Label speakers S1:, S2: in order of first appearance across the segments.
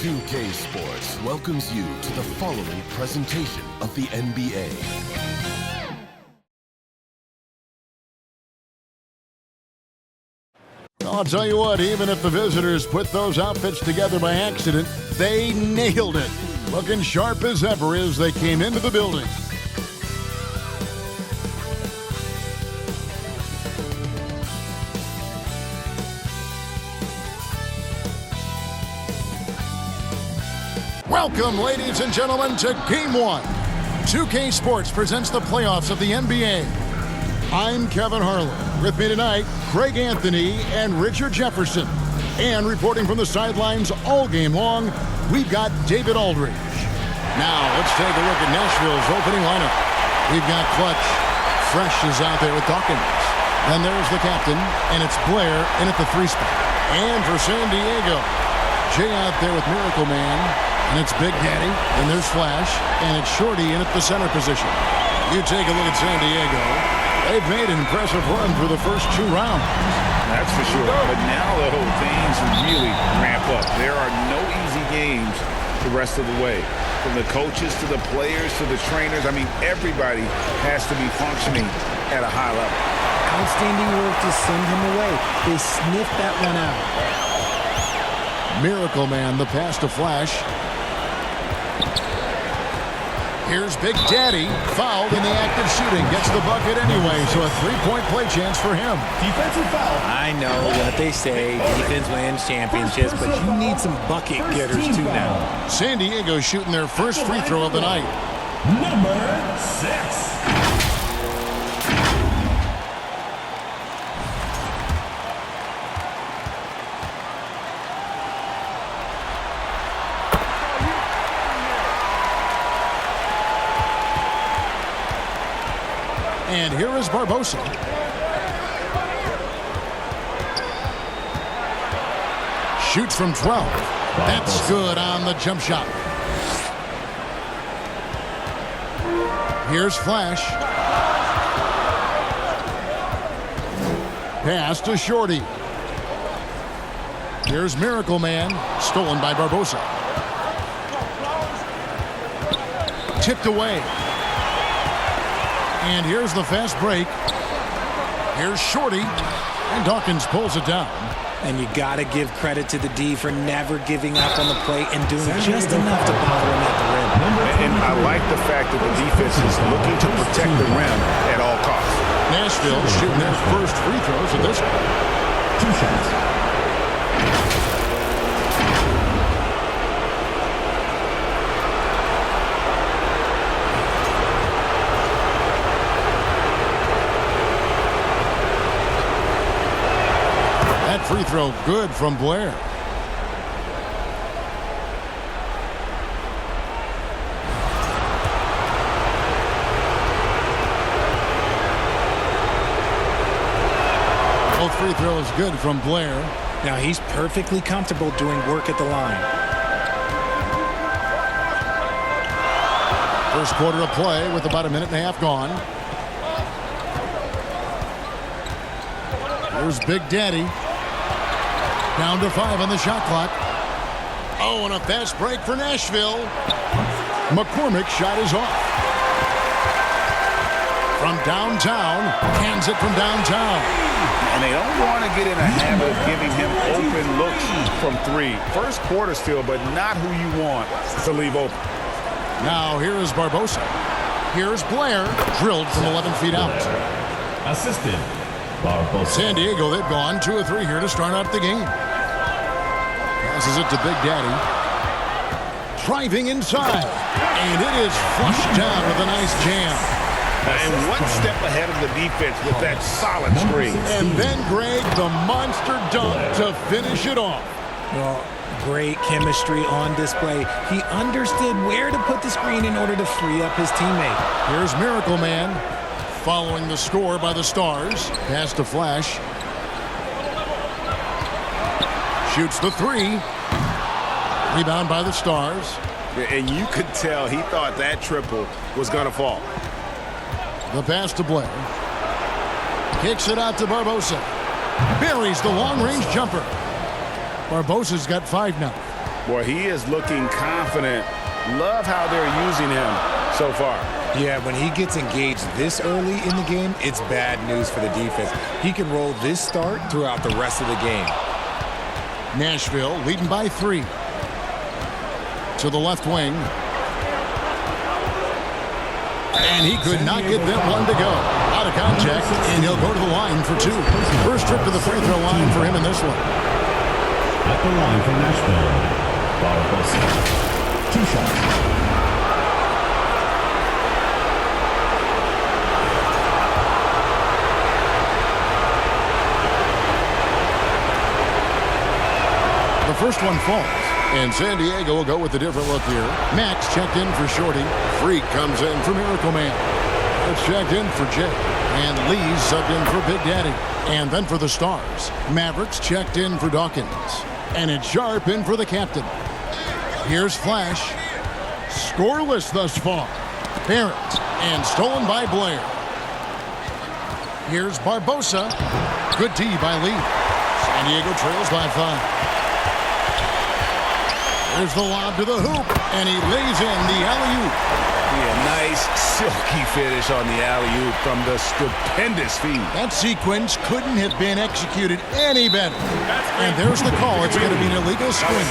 S1: 2K Sports welcomes you to the following presentation of the NBA.
S2: I'll tell you what, even if the visitors put those outfits together by accident, they nailed it. Looking sharp as ever as they came into the building. Welcome, ladies and gentlemen, to Game 1. 2K Sports presents the playoffs of the NBA. I'm Kevin Harlan. With me tonight, Craig Anthony and Richard Jefferson. And reporting from the sidelines all game long, we've got David Aldridge. Now, let's take a look at Nashville's opening lineup. We've got Clutch. Fresh is out there with Dawkins. Then there's the captain, and it's Blair in at the 3 spot. And for San Diego, Jay out there with Miracle Man. And it's Big Daddy, and there's Flash, and it's Shorty in at the center position. You take a look at San Diego. They've made an impressive run through the first 2 rounds.
S3: That's for sure. But now the whole things really ramp up. There are no easy games the rest of the way. From the coaches to the players to the trainers, I mean, everybody has to be functioning at a high level.
S4: Outstanding work to send him away. They sniffed that one out.
S2: Miracle Man, the pass to Flash. Here's Big Daddy, fouled in the act of shooting. Gets the bucket anyway, so a 3-point play chance for him.
S4: Defensive foul. I know what they say, defense wins championships, but you need some bucket getters too now.
S2: San Diego shooting their first free throw of the night.
S5: Number 6.
S2: And here is Barbosa. Shoots from 12. That's good on the jump shot. Here's Flash. Pass to Shorty. Here's Miracle Man. Stolen by Barbosa. Tipped away. And here's the fast break. Here's Shorty. And Dawkins pulls it down.
S4: And you got to give credit to the D for never giving up on the play and doing just enough to bother him at the rim.
S3: And I like the fact that the defense is looking to protect the rim at all costs.
S2: Nashville shooting their first free throws of this one.
S5: 2 shots.
S2: Free throw good from Blair. Both free throws good from Blair.
S4: Now he's perfectly comfortable doing work at the line.
S2: First quarter of play with about a minute and a half gone. Here's Big Daddy. Down to 5 on the shot clock. Oh, and a fast break for Nashville. McCormick's shot is off. From downtown, hands it from downtown.
S3: And they don't want to get in a habit of giving him open looks from 3. First quarter still, but not who you want to leave open.
S2: Now here is Barbosa. Here's Blair, drilled from 11 feet out.
S5: Assisted. Barbosa.
S2: San Diego, they've gone 2 of 3 here to start out the game. Passes it to Big Daddy. Driving inside. And it is flushed down with a nice jam.
S3: And one step ahead of the defense with that solid screen.
S2: And then, Greg, the monster dunk to finish it off.
S4: Well, great chemistry on display. He understood where to put the screen in order to free up his teammate.
S2: Here's Miracle Man. Following the score by the Stars. Pass to Flash. Shoots the 3. Rebound by the Stars.
S3: And you could tell he thought that triple was going to fall.
S2: The pass to Blair. Kicks it out to Barbosa. Buries the long-range jumper. Barbosa's got 5 now.
S3: Boy, he is looking confident. Love how they're using him so far.
S4: Yeah, when he gets engaged this early in the game, it's bad news for the defense. He can roll this start throughout the rest of the game.
S2: Nashville leading by 3. To the left wing. And he could not get that one to go. Out of contact, and he'll go to the line for 2. First trip to the free throw line for him in this one.
S5: At the line for Nashville, Barbosa. 2 shots.
S2: The first one falls, and San Diego will go with a different look here. Max checked in for Shorty. Freak comes in for Miracle Man. It's checked in for Jay. And Lee's subbed in for Big Daddy. And then for the Stars, Mavericks checked in for Dawkins. And it's Sharp in for the captain. Here's Flash. Scoreless thus far. Barrett. And stolen by Blair. Here's Barbosa. Good D by Lee. San Diego trails by 5. There's the lob to the hoop, and he lays in the alley-oop.
S3: Yeah, nice, silky finish on the alley-oop from the stupendous feed.
S2: That sequence couldn't have been executed any better. And there's the call. It's going to be an illegal screen.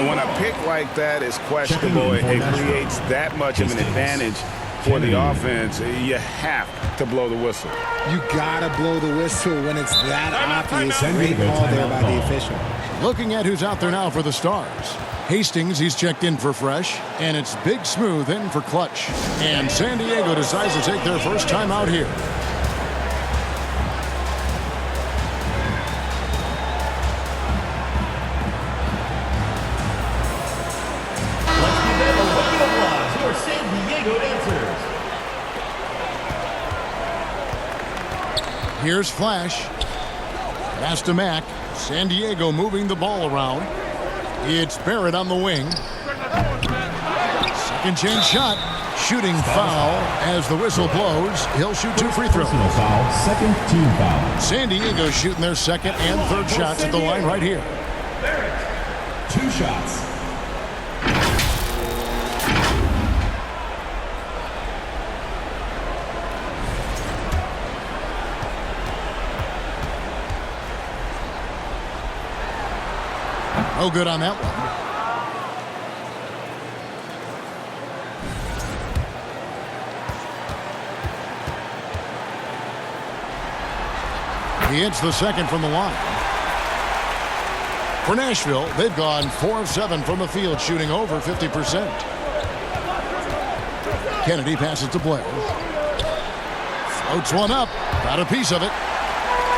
S3: When a pick like that is questionable, it creates that much of an advantage for the offense. You have to blow the whistle.
S4: You gotta blow the whistle when it's that obvious. Great call there by the official.
S2: Looking at who's out there now for the Stars. Hastings, he's checked in for Fresh, and it's Big Smooth in for Clutch. And San Diego decides to take their first time out here.
S5: Let's give them a round of applause for San Diego dancers.
S2: Here's Flash. Pass to Mac. San Diego moving the ball around. It's Barrett on the wing. Second chance shot. Shooting foul as the whistle blows. He'll shoot 2 free throws.
S5: Personal foul, second team foul.
S2: San Diego shooting their second and third shots at the line right here.
S5: 2 shots.
S2: No good on that one. He hits the second from the line. For Nashville, they've gone 4 of 7 from the field, shooting over 50%. Kennedy passes to Blair. Floats one up. Got a piece of it.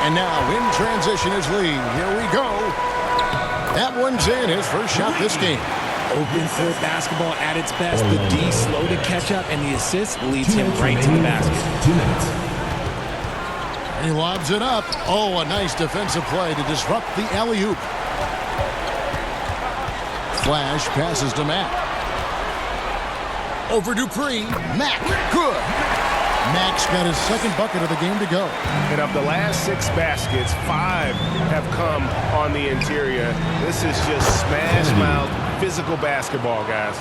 S2: And now in transition is Lee. Here we go. That one's in, his first shot this game.
S4: Open court basketball at its best. The D slow to catch up, and the assist leads him right to the basket.
S5: 2 minutes.
S2: He lobs it up. Oh, a nice defensive play to disrupt the alley-oop. Flash passes to Mac. Over Dupree. Mac, good. Mac's got his second bucket of the game to go.
S3: And of the last 6 baskets, 5 have come on the interior. This is just smash mouth physical basketball, guys.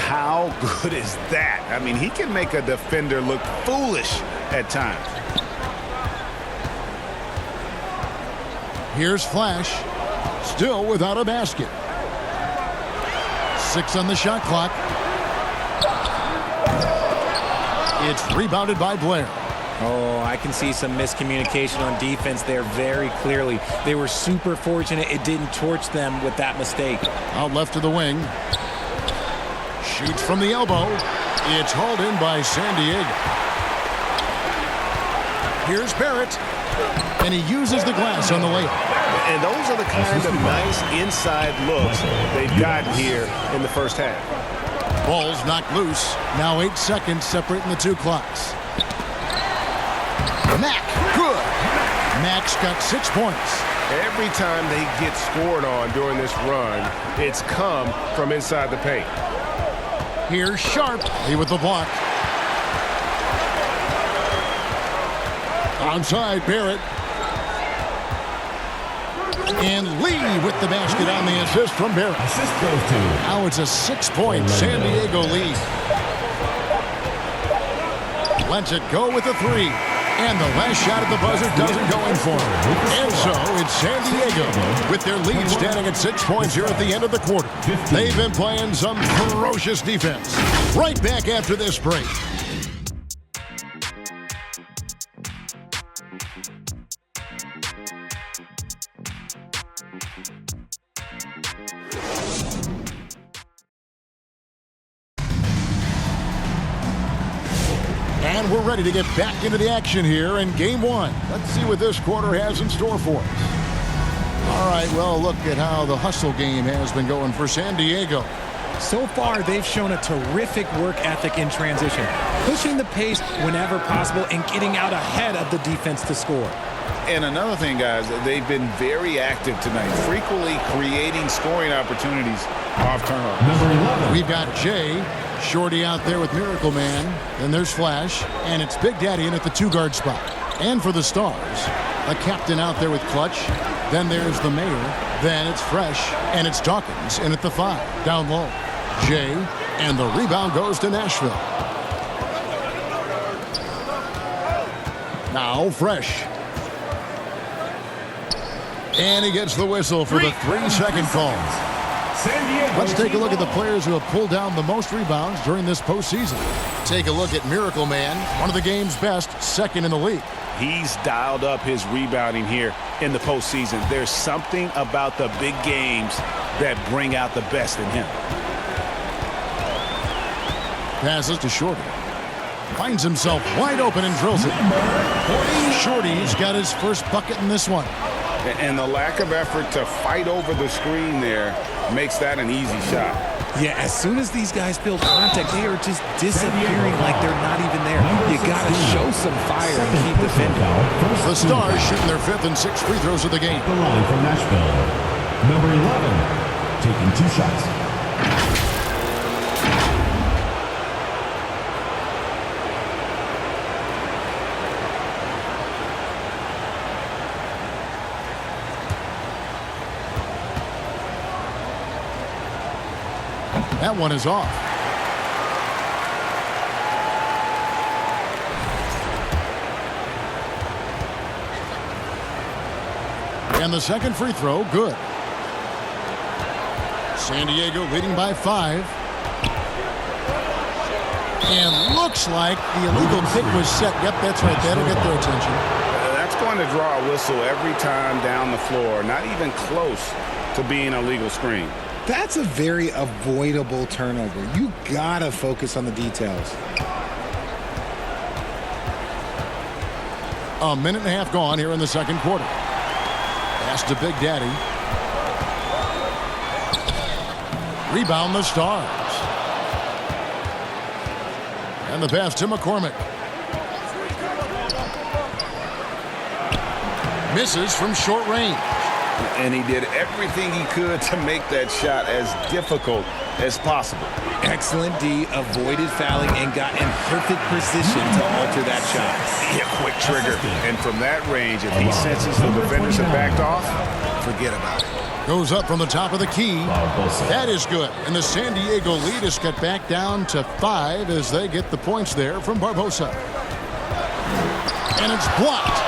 S3: How good is that? I mean, he can make a defender look foolish at times.
S2: Here's Flash. Still without a basket. 6 on the shot clock. It's rebounded by Blair.
S4: Oh, I can see some miscommunication on defense there very clearly. They were super fortunate it didn't torch them with that mistake.
S2: Out left to the wing. Shoots from the elbow. It's hauled in by San Diego. Here's Barrett. And he uses the glass on the layup.
S3: And those are the kind of nice inside looks they've gotten here in the first half.
S2: Ball's knocked loose. Now 8 seconds separating the 2 clocks. Mac, good. Mac's got 6 points.
S3: Every time they get scored on during this run, it's come from inside the paint.
S2: Here's Sharp. He with the block. Onside, Barrett. And Lee with the basket on the assist from Barrett.
S5: Assist goes to.
S2: Now it's a 6-point San Diego lead. Lets it go with a 3. And the last shot at the buzzer doesn't go in for him. And so it's San Diego with their lead standing at 6 points here at the end of the quarter. They've been playing some ferocious defense. Right back after this break. And we're ready to get back into the action here in Game 1. Let's see what this quarter has in store for us. All right, well, look at how the hustle game has been going for San Diego.
S4: So far, they've shown a terrific work ethic in transition, pushing the pace whenever possible and getting out ahead of the defense to score.
S3: And another thing, guys, they've been very active tonight, frequently creating scoring opportunities off turnover.
S5: Number 11.
S2: We've got Jay, Shorty out there with Miracle Man. Then there's Flash, and it's Big Daddy in at the 2-guard spot. And for the Stars, a captain out there with Clutch. Then there's the Mayor. Then it's Fresh, and it's Dawkins in at the 5, down low. Jay, and the rebound goes to Nashville. Now Fresh. And he gets the whistle for the 3-second call. Let's take a look at the players who have pulled down the most rebounds during this postseason. Take a look at Miracle Man, one of the game's best, second in the league.
S3: He's dialed up his rebounding here in the postseason. There's something about the big games that bring out the best in him.
S2: Passes to Shorty. Finds himself wide open and drills it. Shorty's got his first bucket in this one.
S3: And the lack of effort to fight over the screen there makes that an easy shot.
S4: Yeah, as soon as these guys feel contact, they are just disappearing like they're not even there. You got to show some fire and keep defending.
S2: The Stars shooting their 5th and 6th free throws of the game.
S5: The line from Nashville. Number 11. Taking 2 shots.
S2: That one is off. And the second free throw, good. San Diego leading by 5. And looks like the illegal pick was set. Yep, that's right. That'll get their attention.
S3: That's going to draw a whistle every time down the floor. Not even close to being a legal screen.
S4: That's a very avoidable turnover. You gotta focus on the details.
S2: A minute and a half gone here in the second quarter. Pass to Big Daddy. Rebound the Stars. And the pass to McCormick. Misses from short range.
S3: And he did everything he could to make that shot as difficult as possible.
S4: Excellent D, avoided fouling, and got in perfect position to alter that shot.
S3: Yeah, quick trigger. And from that range, if he senses the defenders have backed off, forget about it.
S2: Goes up from the top of the key. That is good. And the San Diego lead is cut back down to 5 as they get the points there from Barbosa. And it's blocked.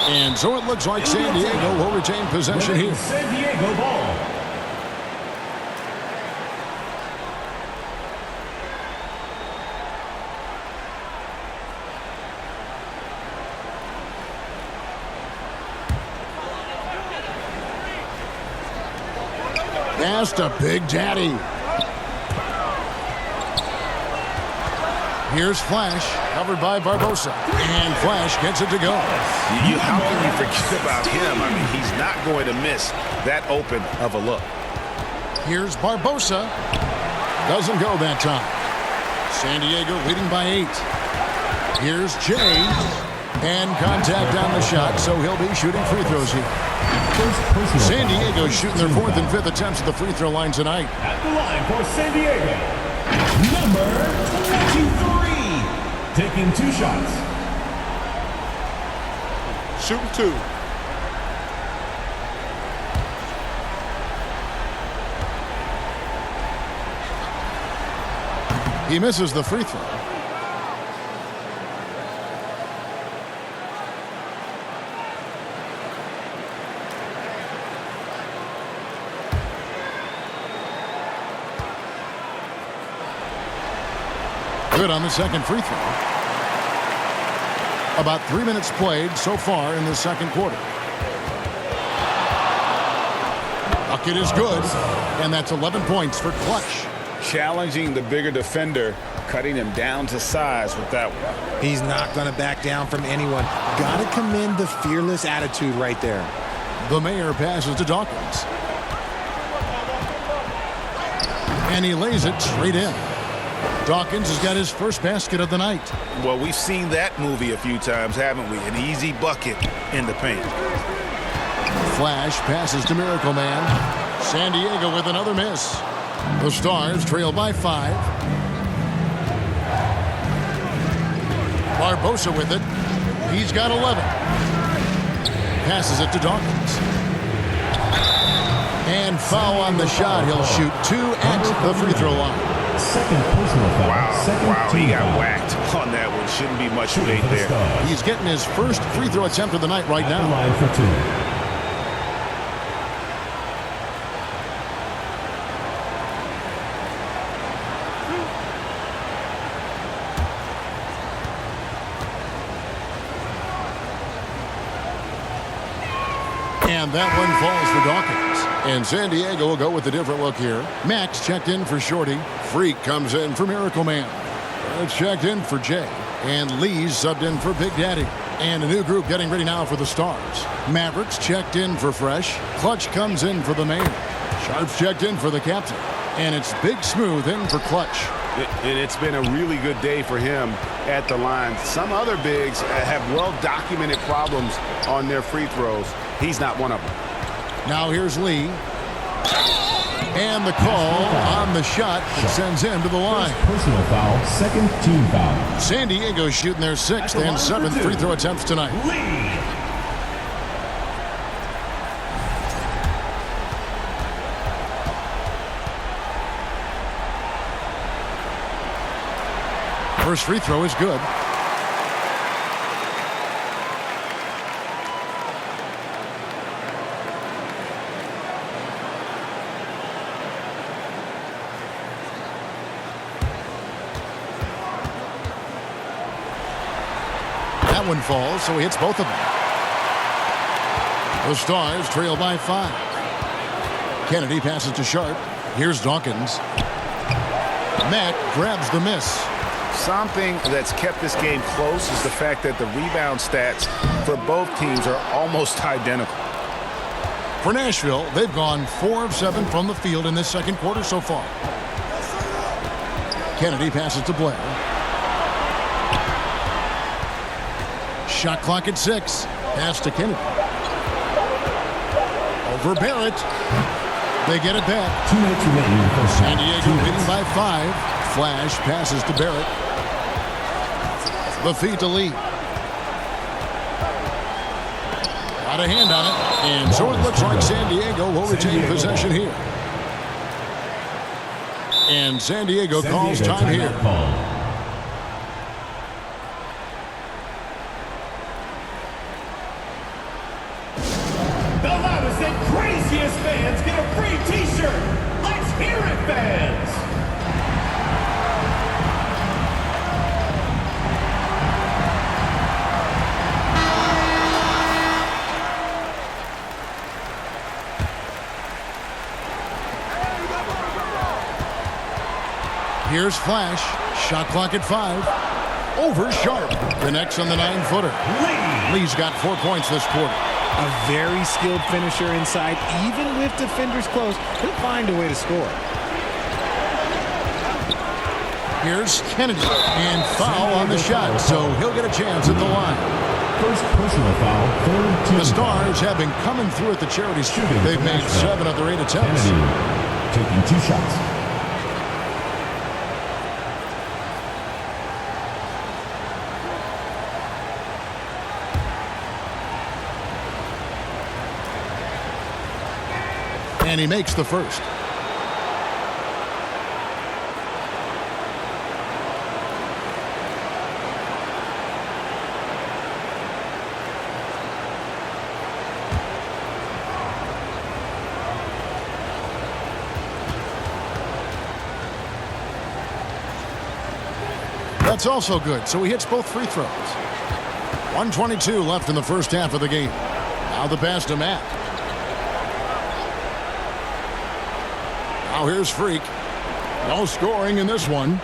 S2: And so it looks like San Diego will retain possession here.
S5: San Diego ball.
S2: Pass to Big Daddy. Here's Flash, covered by Barbosa. And Flash gets it to go.
S3: How can you forget about him? I mean, he's not going to miss that open of a look.
S2: Here's Barbosa. Doesn't go that time. San Diego leading by 8. Here's Jay. And contact on the shot, so he'll be shooting free throws here. San Diego shooting their 4th and 5th attempts at the free throw line tonight.
S5: At the line for San Diego. Number 23. Taking 2 shots.
S2: Shooting 2. He misses the free throw. Good on the second free throw. About 3 minutes played so far in the second quarter. Bucket is good, and that's 11 points for Clutch.
S3: Challenging the bigger defender, cutting him down to size with that one.
S4: He's not going to back down from anyone. Got to commend the fearless attitude right there.
S2: The Mayor passes to Dawkins. And he lays it straight in. Dawkins has got his first basket of the night.
S3: Well, we've seen that movie a few times, haven't we? An easy bucket in the paint.
S2: Flash passes to Miracle Man. San Diego with another miss. The Stars trail by 5. Barbosa with it. He's got 11. Passes it to Dawkins. And foul on the shot. He'll shoot 2 at the free throw line.
S5: Second personal foul.
S3: Wow, he got whacked on that one. Shouldn't be much debate there.
S2: He's getting his first free throw attempt of the night right now.
S5: Line for 2.
S2: And that one falls for Dawkins. And San Diego will go with a different look here. Max checked in for Shorty. Freak comes in for Miracle Man. It's checked in for Jay. And Lee's subbed in for Big Daddy. And a new group getting ready now for the Stars. Mavericks checked in for Fresh. Clutch comes in for the Mayor. Sharp's checked in for the captain. And it's Big Smooth in for Clutch.
S6: It's been a really good day for him at the line. Some other bigs have well-documented problems on their free throws. He's not one of them.
S2: Now here's Lee. And the call on the shot that sends him to the line.
S5: Personal foul, second team foul.
S2: San Diego shooting their 6th and 7th free throw attempts tonight. First free throw is good. That one falls, so he hits both of them. The Stars trail by 5. Kennedy passes to Sharp. Here's Dawkins. Matt grabs the miss.
S3: Something that's kept this game close is the fact that the rebound stats for both teams are almost identical.
S2: For Nashville, they've gone 4 of 7 from the field in this second quarter so far. Kennedy passes to Blair. Shot clock at 6. Pass to Kennedy. Over Barrett. They get it back.
S5: 2 minutes remaining in the first
S2: San
S5: half.
S2: Diego leading by 5. Flash passes to Barrett. The feed to Lee. Got a hand on it. And so it looks like San Diego will retain possession here. And San Diego calls time here.
S5: The loudest and craziest fans get a free t-shirt. Let's hear it, fans.
S2: Here's Flash. Shot clock at 5. Over Sharp. Connects on the 9-footer. Lee's got 4 points this quarter.
S4: A very skilled finisher inside. Even with defenders close, he'll find a way to score.
S2: Here's Kennedy. And foul on the shot, so he'll get a chance at the line.
S5: First personal foul, third team.
S2: The Stars have been coming through at the charity stripe. They've made 7 of their 8 attempts.
S5: Kennedy taking 2 shots.
S2: And he makes the first. That's also good, so he hits both free throws. 1:22 left in the first half of the game. Now the pass to Matt. Now here's Freak. No scoring in this one.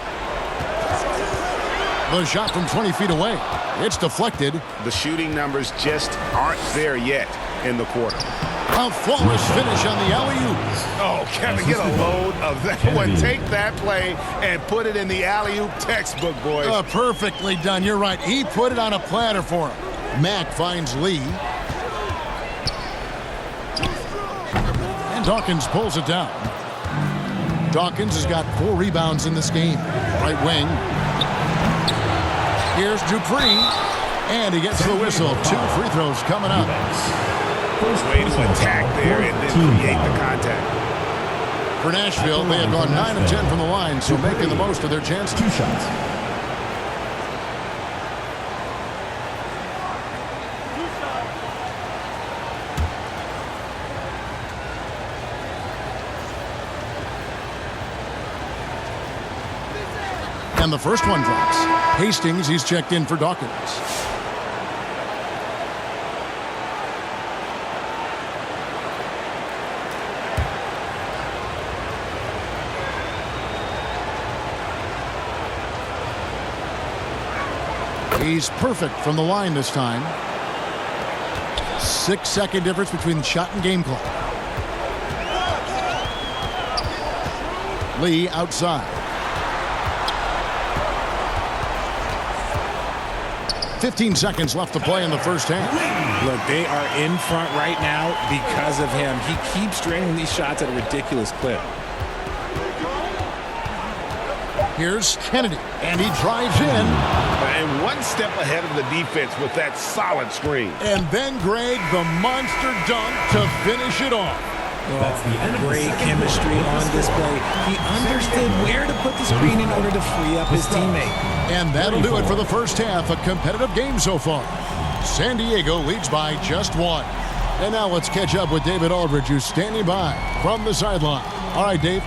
S2: The shot from 20 feet away. It's deflected.
S3: The shooting numbers just aren't there yet in the quarter.
S2: A flawless finish on the alley-oop.
S3: Oh, Kevin, get a load of that one. Take that play and put it in the alley-oop textbook, boys.
S2: Perfectly done. You're right. He put it on a platter for him. Mack finds Lee. And Dawkins pulls it down. Dawkins has got 4 rebounds in this game. Right wing. Here's Dupree. And he gets the whistle. 2 free throws coming up.
S3: Way to attack there and then create the contact.
S2: For Nashville, they have gone 9 of 10 from the line, so making the most of their chances.
S5: 2 shots.
S2: And the first one drops. Hastings, he's checked in for Dawkins. He's perfect from the line this time. 6-second difference between the shot and game clock. Lee outside. 15 seconds left to play in the first half.
S4: Look, they are in front right now because of him. He keeps draining these shots at a ridiculous clip.
S2: Here's Kennedy, and he drives in.
S3: And one step ahead of the defense with that solid screen.
S2: And then, Greg, the monster dunk to finish it off.
S5: That's the end of the
S4: Great
S5: second
S4: chemistry
S5: quarter.
S4: on display. He understood where to put the screen in order to free up his teammate.
S2: And that'll do it for the first half. A competitive game so far. San Diego leads by just 1. And now let's catch up with David Aldridge, who's standing by from the sideline. All right, Dave.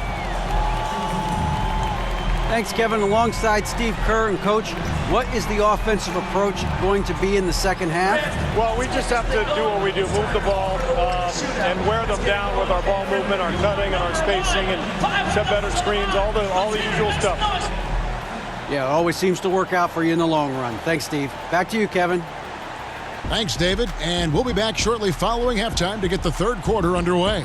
S7: Thanks, Kevin. Alongside Steve Kerr and Coach, what is the offensive approach going to be in the second half?
S8: Well, we just have to do what we do, move the ball and wear them down with our ball movement, our cutting, and our spacing, and set better screens, all the usual stuff.
S7: Yeah, it always seems to work out for you in the long run. Thanks, Steve. Back to you, Kevin.
S2: Thanks, David. And we'll be back shortly following halftime to get the third quarter underway.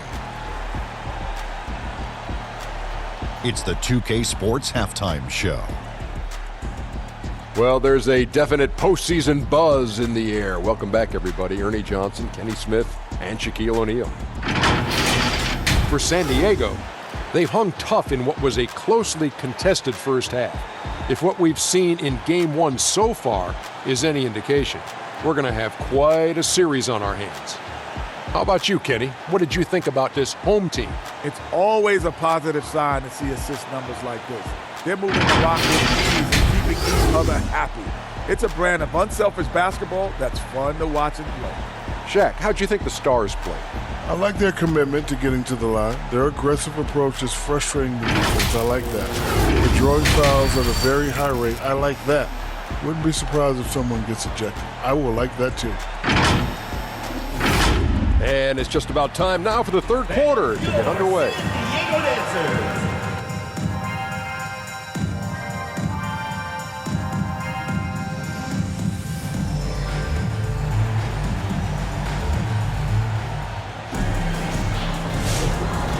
S9: It's the 2K Sports Halftime Show.
S10: Well, there's a definite postseason buzz in the air. Welcome back, everybody. Ernie Johnson, Kenny Smith, and Shaquille O'Neal. For San Diego, they've hung tough in what was a closely contested first half. If what we've seen in Game 1 so far is any indication, we're going to have quite a series on our hands. How about you, Kenny? What did you think about this home team?
S11: It's always a positive sign to see assist numbers like this. They're moving the rock with ease and keeping each other happy. It's a brand of unselfish basketball that's fun to watch and play.
S10: Shaq, how'd you think the Stars played?
S12: I like their commitment to getting to the line. Their aggressive approach is frustrating the defense. I like that. They're drawing fouls at a very high rate. I like that. Wouldn't be surprised if someone gets ejected. I will like that too.
S10: And it's just about time now for the third quarter to get underway.
S5: Deigo dancers.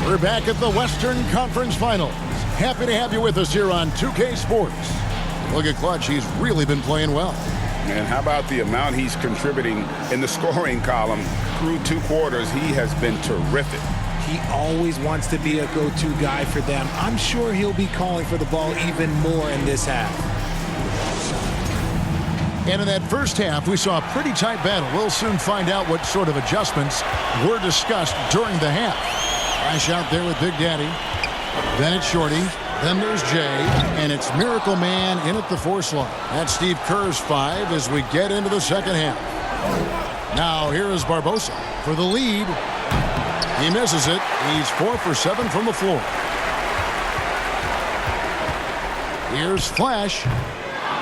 S2: We're back at the Western Conference Finals. Happy to have you with us here on 2K Sports. Look at Clutch. He's really been playing well.
S3: And how about the amount he's contributing in the scoring column through 2 quarters? He has been terrific.
S4: He always wants to be a go-to guy for them. I'm sure he'll be calling for the ball even more in this half.
S2: And in that first half, we saw a pretty tight battle. We'll soon find out what sort of adjustments were discussed during the half. Flash out there with Big Daddy. Then it's Shorty. Then there's Jay, and it's Miracle Man in at the 4 slot. That's Steve Kerr's 5 as we get into the second half. Now here is Barbosa for the lead. He misses it. He's 4 for 7 from the floor. Here's Flash.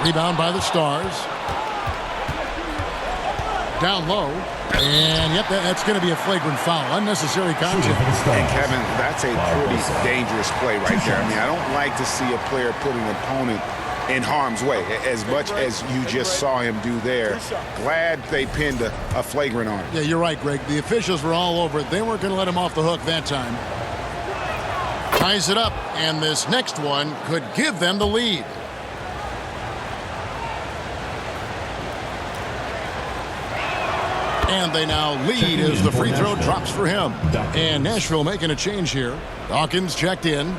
S2: Rebound by the Stars. Down low. And, yep, that's going to be a flagrant foul. Unnecessary contact.
S3: And, Kevin, that's a pretty dangerous play right there. I mean, I don't like to see a player put an opponent in harm's way, as much as you just saw him do there. Glad they pinned a flagrant on him.
S2: Yeah, you're right, Greg. The officials were all over it. They weren't going to let him off the hook that time. Ties it up, and this next one could give them the lead. And they now lead as the free throw drops for him. And Nashville making a change here. Dawkins checked in.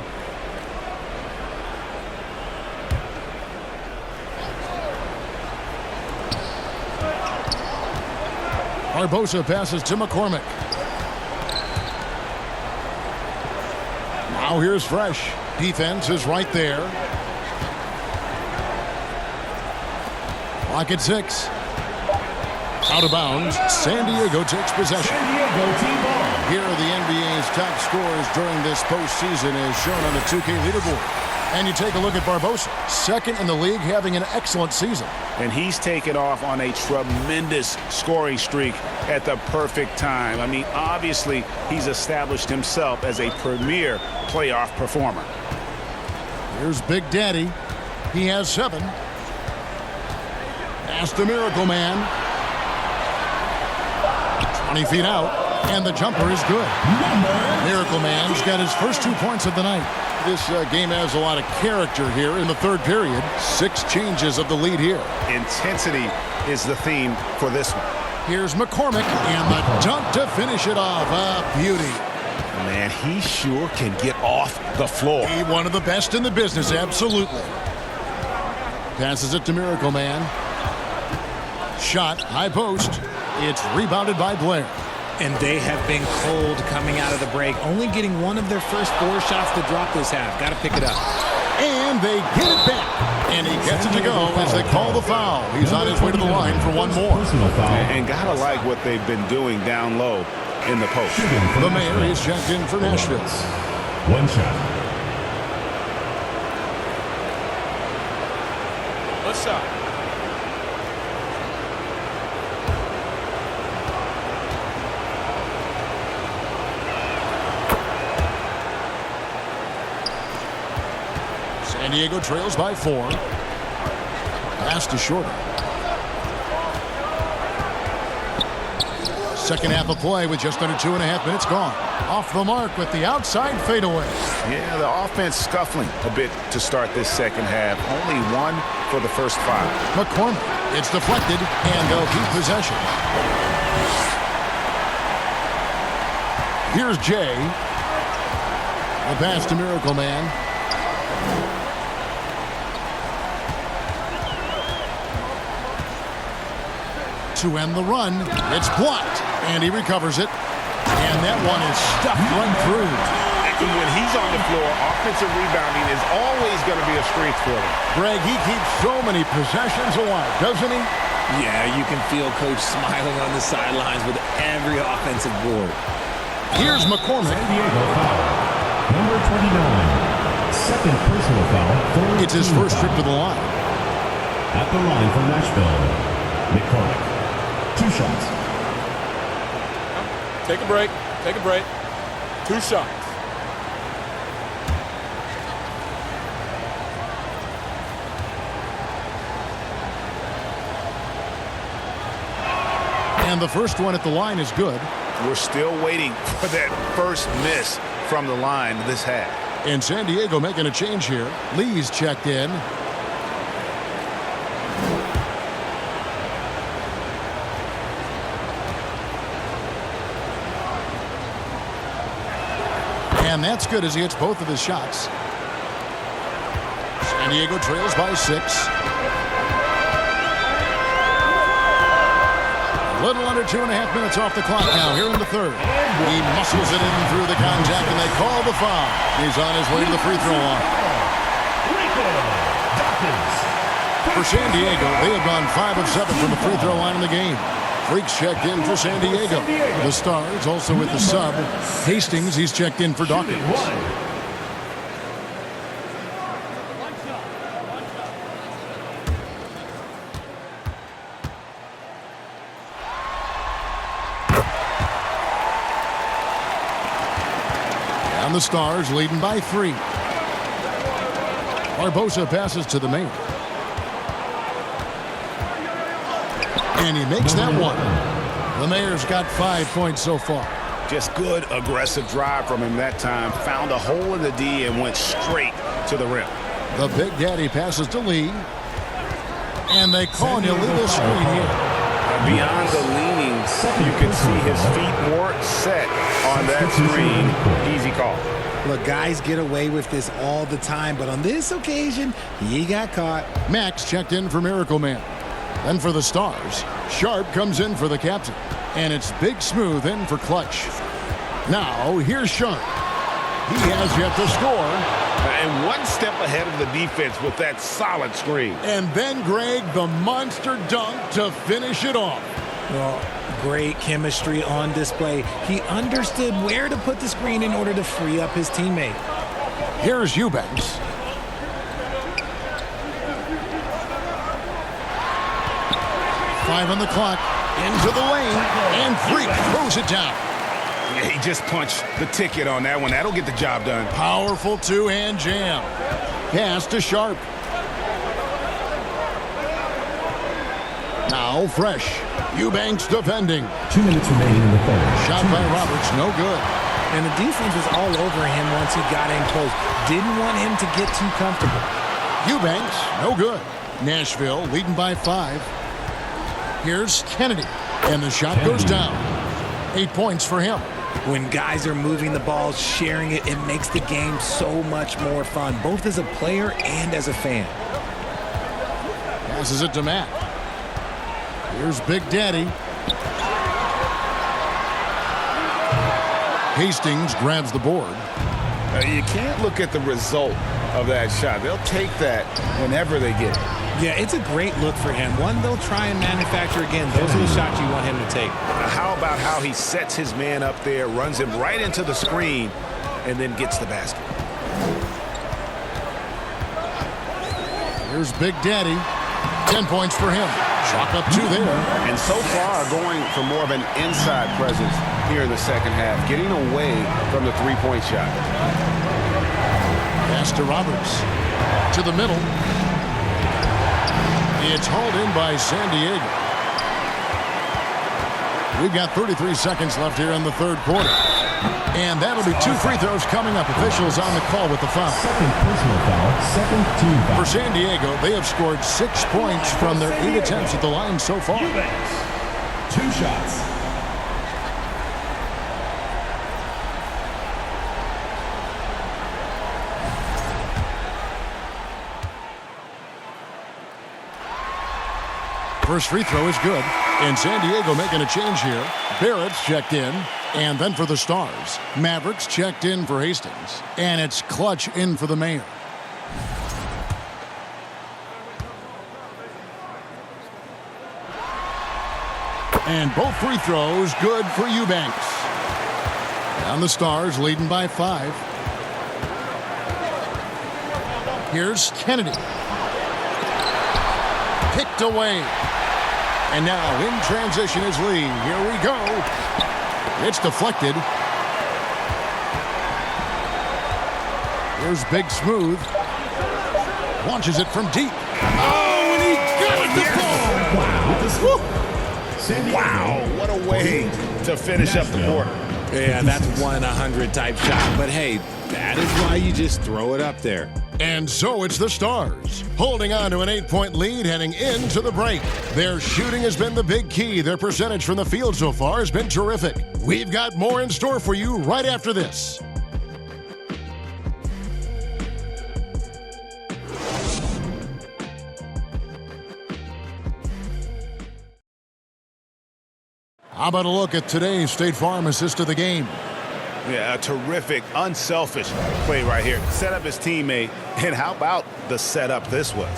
S2: Barbosa passes to McCormick. Now here's Fresh. Defense is right there. Clock at 6. Out of bounds. San Diego takes possession. Here are the NBA's top scorers during this postseason as shown on the 2K leaderboard. And you take a look at Barbosa, second in the league, having an excellent season.
S3: And he's taken off on a tremendous scoring streak at the perfect time. I mean, obviously, he's established himself as a premier playoff performer.
S2: Here's Big Daddy. He has 7. That's the Miracle Man. 20 feet out, and the jumper is good. Miracle Man's got his first 2 points of the night. This game has a lot of character here in the third period. 6 changes of the lead here.
S3: Intensity is the theme for this one.
S2: Here's McCormick, and the dunk to finish it off. A beauty.
S3: Man, he sure can get off the floor.
S2: He one of the best in the business, absolutely. Passes it to Miracle Man. Shot, high post. It's rebounded by Blair.
S4: And they have been cold coming out of the break, only getting one of their first 4 shots to drop this half. Got to pick it up.
S2: And they get it back. And he gets it to go as they call the foul. He's on his way to the line for one more.
S3: And gotta like what they've been doing down low in the post.
S2: The mayor is checked in for Nashville.
S5: 1 shot.
S8: What's up?
S2: San Diego trails by 4. Pass to Shorter. Second half of play with just under 2.5 minutes gone. Off the mark with the outside fadeaway.
S3: Yeah, the offense scuffling a bit to start this second half. Only 1 for the first 5.
S2: McCormick. It's deflected, and they'll keep possession. Here's Jay. The pass to Miracle Man. To end the run, it's blocked, and he recovers it. And that one is stuffed right through.
S3: When he's on the floor, offensive rebounding is always going to be a strength for him.
S2: Greg, he keeps so many possessions alive, doesn't he?
S4: Yeah, you can feel Coach smiling on the sidelines with every offensive board.
S2: Here's McCormick.
S5: San Diego foul. Number 29. Second personal foul.
S2: It's his first trip to the line.
S5: At the line for Nashville, McCormick. 2 shots.
S8: Take a break. Take a break. 2 shots.
S2: And the first one at the line is good.
S3: We're still waiting for that first miss from the line this half.
S2: And San Diego making a change here. Lee's checked in. And that's good as he hits both of his shots. San Diego trails by 6. A little under 2.5 minutes off the clock now here in the third. He muscles it in through the contact, and they call the foul. He's on his way to the free throw line. For San Diego, they have gone 5 of 7 from the free throw line in the game. Freaks checked in for San Diego. The Stars also with the sub. Hastings, he's checked in for Dawkins. And the Stars leading by 3. Barbosa passes to the main. And he makes that one. The Mayor's got 5 points so far.
S3: Just good, aggressive drive from him that time. Found a hole in the D and went straight to the rim.
S2: The Big Daddy passes to Lee. And they call an illegal screen here.
S3: Beyond the leaning, you can see his feet more set on that screen. Easy call.
S4: Look, guys get away with this all the time, but on this occasion, he got caught.
S2: Max checked in for Miracle Man. Then for the Stars, Sharp comes in for the captain. And it's Big Smooth in for Clutch. Now, here's Sharp. He has yet to score.
S3: And one step ahead of the defense with that solid screen.
S2: And then Greg, the monster dunk to finish it off.
S4: Well, great chemistry on display. He understood where to put the screen in order to free up his teammate.
S2: Here's Eubanks. Five on the clock. Into the lane. And Freak throws it down.
S3: Yeah, he just punched the ticket on that one. That'll get the job done.
S2: Powerful two-hand jam. Pass to Sharp. Now Fresh. Eubanks defending.
S5: 2 minutes remaining in the third.
S2: Shot by Roberts, no good.
S4: And the defense was all over him once he got in close. Didn't want him to get too comfortable.
S2: Eubanks, no good. Nashville leading by 5. Here's Kennedy. And the shot goes down. 8 points for him.
S4: When guys are moving the ball, sharing it, it makes the game so much more fun, both as a player and as a fan.
S2: Passes it to Matt. Here's Big Daddy. Hastings grabs the board.
S3: You can't look at the result of that shot. They'll take that whenever they get it.
S4: Yeah, it's a great look for him. One they'll try and manufacture again. Those are the shots you want him to take.
S3: Now, how about how he sets his man up there, runs him right into the screen, and then gets the basket.
S2: Here's Big Daddy. 10 points for him. Chalk up 2 there.
S6: And so far, going for more of an inside presence here in the second half, getting away from the three-point shot.
S2: Pass to Roberts. To the middle. It's hauled in by San Diego. We've got 33 seconds left here in the third quarter. And that'll be 2 free throws coming up. Officials on the call with the foul.
S5: Second personal foul, second team foul.
S2: For San Diego, they have scored 6 points from their 8 attempts at the line so far.
S5: 2 shots.
S2: First free throw is good. And San Diego making a change here. Barrett's checked in. And then for the Stars, Mavericks checked in for Hastings. And it's Clutch in for the Mayor. And both free throws good for Eubanks. And the Stars leading by 5. Here's Kennedy. Picked away. And now in transition is Lee. Here we go. It's deflected. Here's Big Smooth. Launches it from deep. Oh, and he got it to fall.
S3: Wow, what a way to finish up the quarter.
S4: Yeah, that's 1-100 type shot. But hey, that is why you just throw it up there.
S2: And so it's the Stars, holding on to an 8-point lead heading into the break. Their shooting has been the big key. Their percentage from the field so far has been terrific. We've got more in store for you right after this. How about a look at today's State Farm assist of the game?
S3: Yeah, a terrific, unselfish play right here. Set up his teammate, and how about the setup this was?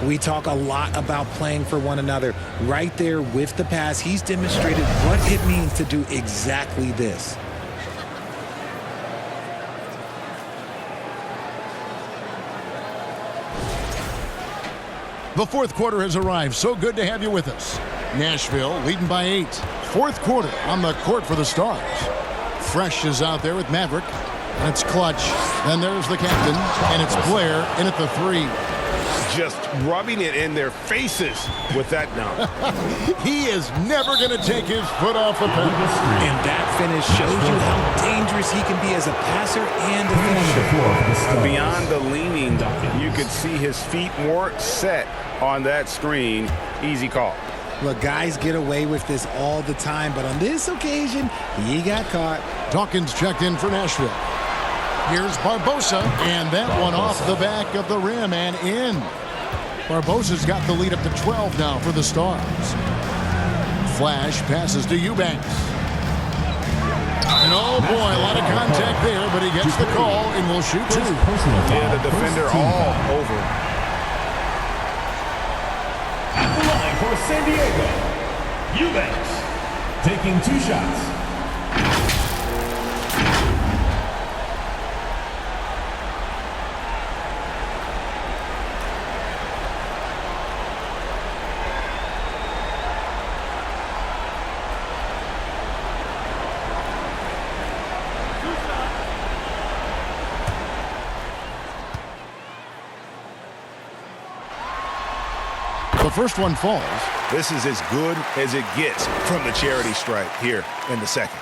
S4: We talk a lot about playing for one another. Right there with the pass, he's demonstrated what it means to do exactly this.
S2: The fourth quarter has arrived. So good to have you with us. Nashville leading by 8. Fourth quarter on the court for the Stars. Fresh is out there with Maverick. And it's Clutch. Then there's the captain. And it's Blair in at the 3.
S6: Just rubbing it in their faces with that dunk.
S2: He is never going to take his foot off the pedal.
S4: And that finish shows you how dangerous he can be as a passer and a finisher.
S3: Beyond the leaning, you could see his feet more set on that screen. Easy call.
S4: Look, guys get away with this all the time, but on this occasion, he got caught.
S2: Dawkins checked in for Nashville. Here's Barbosa, and that one off the back of the rim and in. Barbosa's got the lead up to 12 now for the Stars. Flash passes to Eubanks. And oh boy, a lot of contact there, but he gets the call and will shoot 2.
S3: Yeah, the defender all over.
S5: At the line for San Diego, Eubanks taking 2 shots.
S2: The first one falls.
S6: This is as good as it gets from the charity stripe here in the second.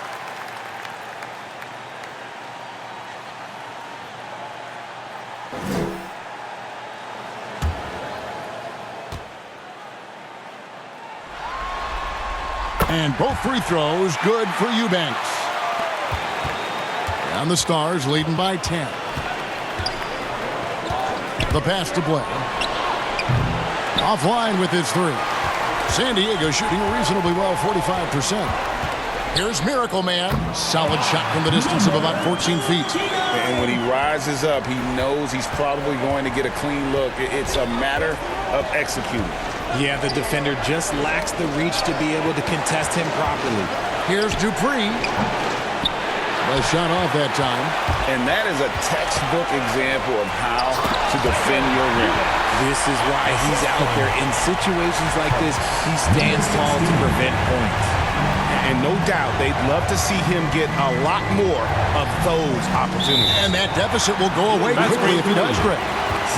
S2: And both free throws good for Eubanks. And the Stars leading by 10. The pass to Blair. Offline with his 3. San Diego shooting reasonably well, 45%. Here's Miracle Man. Solid shot from the distance of about 14 feet.
S3: And when he rises up, he knows he's probably going to get a clean look. It's a matter of executing.
S4: Yeah, the defender just lacks the reach to be able to contest him properly.
S2: Here's Dupree. Nice shot off that time.
S3: And that is a textbook example of how to defend your rim.
S4: This is why he's out there. In situations like this, he stands tall to prevent points.
S6: And no doubt they'd love to see him get a lot more of those opportunities.
S2: And that deficit will go away quickly if he does great.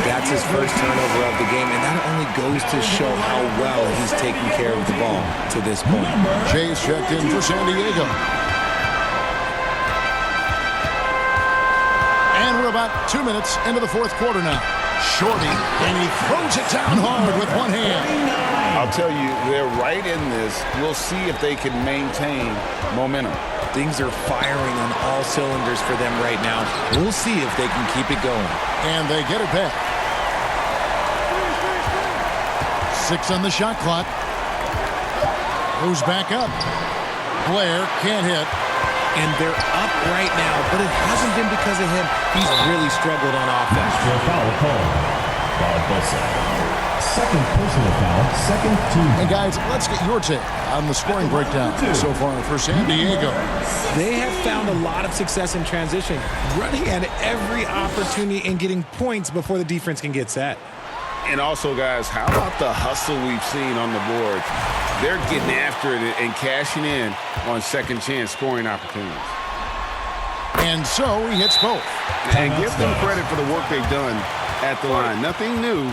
S4: That's his first turnover of the game, and that only goes to show how well he's taking care of the ball to this point.
S2: Chase checked in for San Diego. And we're about 2 minutes into the fourth quarter now. Shorty, and he throws it down hard with one hand.
S3: I'll tell you, they're right in this. We'll see if they can maintain momentum.
S4: Things are firing on all cylinders for them right now. We'll see if they can keep it going.
S2: And they get it back. 6 on the shot clock. Goes back up. Blair can't hit.
S4: And they're up right now, but it hasn't been because of him. He's really struggled on offense.
S5: Foul call. Barbosa. Second personal foul, second team.
S2: And guys, let's get your take on the scoring breakdown so far for San Diego.
S4: They have found a lot of success in transition, running at every opportunity and getting points before the defense can get set.
S3: And also, guys, how about the hustle we've seen on the board? They're getting after it and cashing in on second chance scoring opportunities.
S2: And so he hits both.
S6: And give them credit for the work they've done at the line. Nothing new.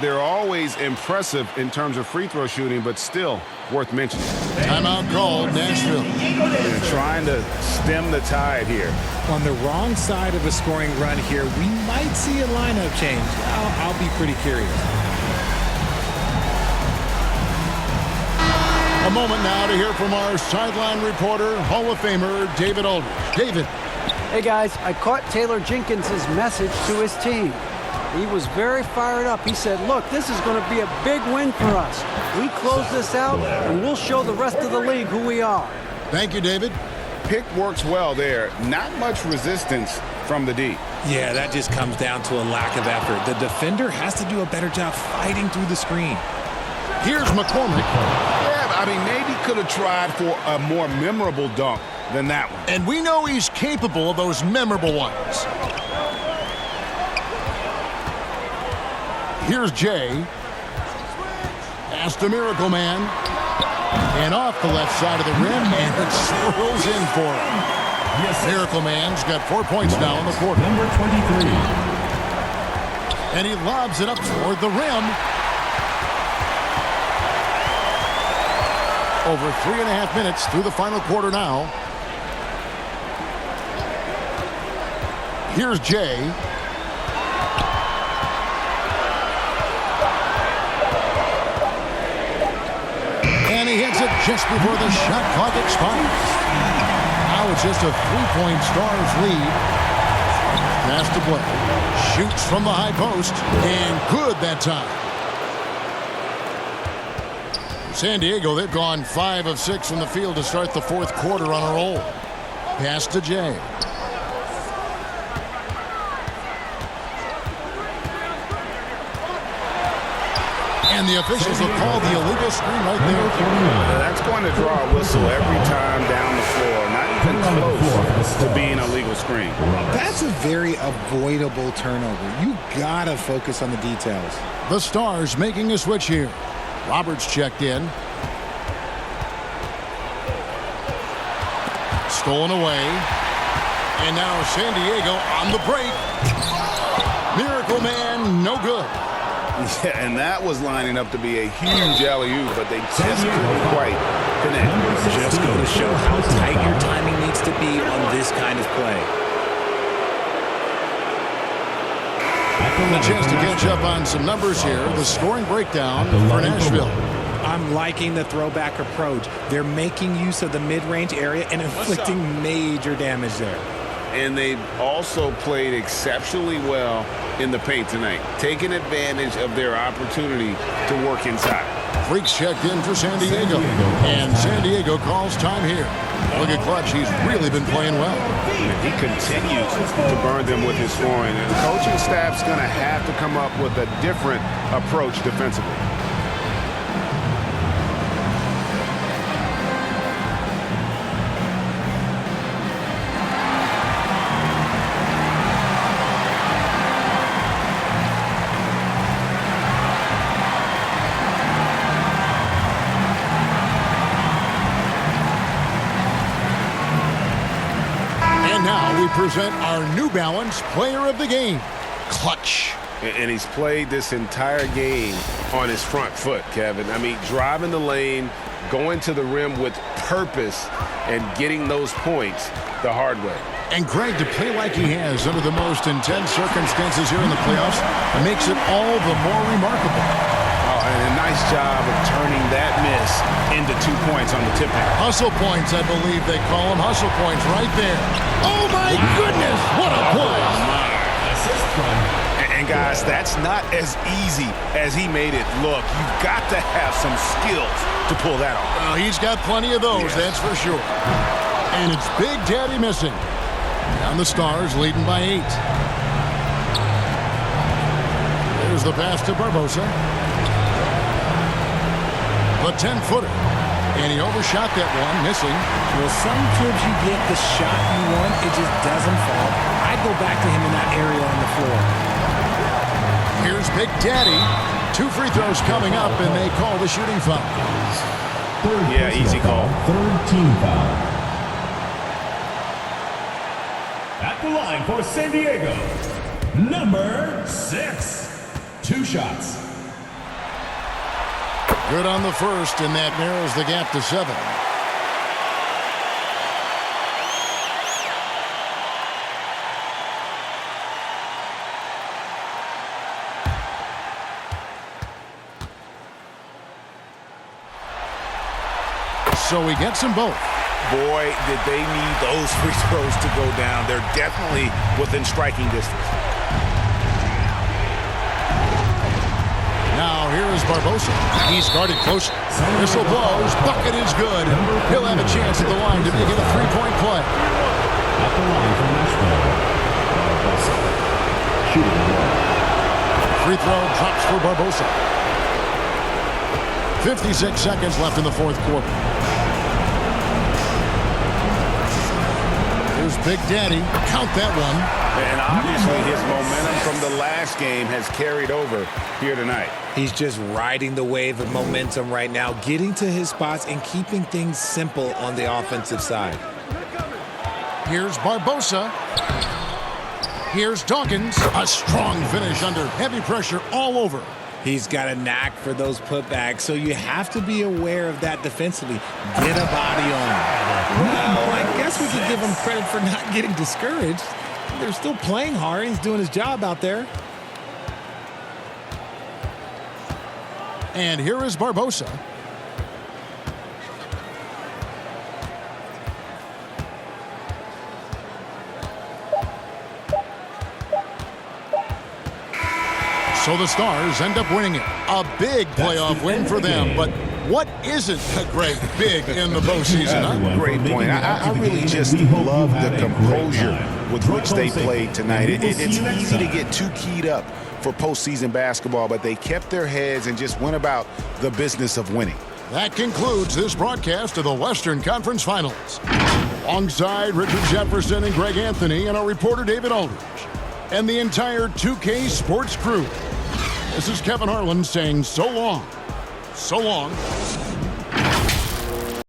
S6: They're always impressive in terms of free throw shooting, but still worth mentioning.
S2: Timeout called, Nashville.
S3: They're trying to stem the tide here.
S4: On the wrong side of a scoring run here, we might see a lineup change. I'll be pretty curious.
S2: A moment now to hear from our sideline reporter, Hall of Famer David Aldridge. David.
S7: Hey guys, I caught Taylor Jenkins' message to his team. He was very fired up. He said, look, this is going to be a big win for us. We close this out, and we'll show the rest of the league who we are.
S2: Thank you, David.
S3: Pick works well there. Not much resistance from the D.
S4: Yeah, that just comes down to a lack of effort. The defender has to do a better job fighting through the screen.
S2: Here's McCormick.
S6: Yeah, I mean, maybe could have tried for a more memorable dunk than that one.
S2: And we know he's capable of those memorable ones. Here's Jay. Pass to Miracle Man. And off the left side of the rim, and it swirls in for him. Miracle Man's got 4 points now in the quarter.
S5: Number 23.
S2: And he lobs it up toward the rim. Over 3.5 minutes through the final quarter now. Here's Jay. And he hits it just before the shot clock expires. Now it's just a 3-point Stars lead. Pass to Blake. Shoots from the high post. And good that time. San Diego, they've gone 5 of 6 from the field to start the fourth quarter on a roll. Pass to Jay. And the officials will call the illegal screen right there.
S3: That's going to draw a whistle every time down the floor. Not even close to being a legal screen.
S4: That's a very avoidable turnover. You gotta focus on the details.
S2: The Stars making a switch here. Roberts checked in. Stolen away. And now San Diego on the break. Miracle Man, no good.
S3: Yeah, and that was lining up to be a huge alley-oop, but they just couldn't quite connect.
S4: Just go to show how tight your timing needs to be on this kind of play.
S2: A chance to catch up on some numbers here. The scoring breakdown for Nashville.
S4: I'm liking the throwback approach. They're making use of the mid-range area and inflicting major damage there.
S3: And they've also played exceptionally well in the paint tonight, taking advantage of their opportunity to work inside.
S2: Freaks checked in for San Diego. And San Diego calls time here. Look at Clutch. He's really been playing well.
S3: He continues to burn them with his scoring. And the coaching staff's going to have to come up with a different approach defensively.
S2: Present our New Balance Player of the Game, Clutch.
S3: And he's played this entire game on his front foot, Kevin. I mean, driving the lane, going to the rim with purpose, and getting those points the hard way.
S2: And Greg, to play like he has under the most intense circumstances here in the playoffs makes it all the more remarkable.
S3: And a nice job of turning that miss into 2 points on the tip out.
S2: Hustle points, I believe they call them. Hustle points right there. Oh, my goodness. What a play.
S3: And guys, that's not as easy as he made it look. You've got to have some skills to pull that off.
S2: He's got plenty of those, that's for sure. And it's Big Daddy missing. And the Stars leading by 8. There's the pass to Barbosa. The 10-footer. And he overshot that one, missing.
S4: Well, sometimes you get the shot you want, it just doesn't fall. I'd go back to him in that area on the floor.
S2: Here's Big Daddy. 2 free throws coming up, and they call the shooting foul.
S3: Yeah, easy call.
S5: Third team foul. At the line for San Diego, number 6. 2 shots.
S2: Good on the first, and that narrows the gap to 7. So he gets them both.
S3: Boy, did they need those free throws to go down. They're definitely within striking distance.
S2: Now here is Barbosa. He's guarded close. Whistle blows. Bucket is good. He'll have a chance at the line to make it a 3-point play.
S5: At the line for Nashville, Barbosa. Shooting.
S2: Free throw drops for Barbosa. 56 seconds left in the fourth quarter. Here's Big Daddy. Count that one.
S3: And obviously his momentum from the last game has carried over here tonight.
S4: He's just riding the wave of momentum right now, getting to his spots and keeping things simple on the offensive side.
S2: Here's Barbosa. Here's Dawkins. A strong finish under heavy pressure all over.
S4: He's got a knack for those putbacks, so you have to be aware of that defensively. Get a body on. Well, I guess we could give him credit for not getting discouraged. They're still playing hard. He's doing his job out there.
S2: And here is Barbosa. So the Stars end up winning it. A big playoff win for them. But what isn't a great big in the postseason? Huh?
S3: Great point. I really just love the composure with which they played tonight. It's easy to get too keyed up for postseason basketball, but they kept their heads and just went about the business of winning.
S2: That concludes this broadcast of the Western Conference Finals. Alongside Richard Jefferson and Greg Anthony and our reporter David Aldridge and the entire 2K Sports crew, this is Kevin Harlan saying so long. So long.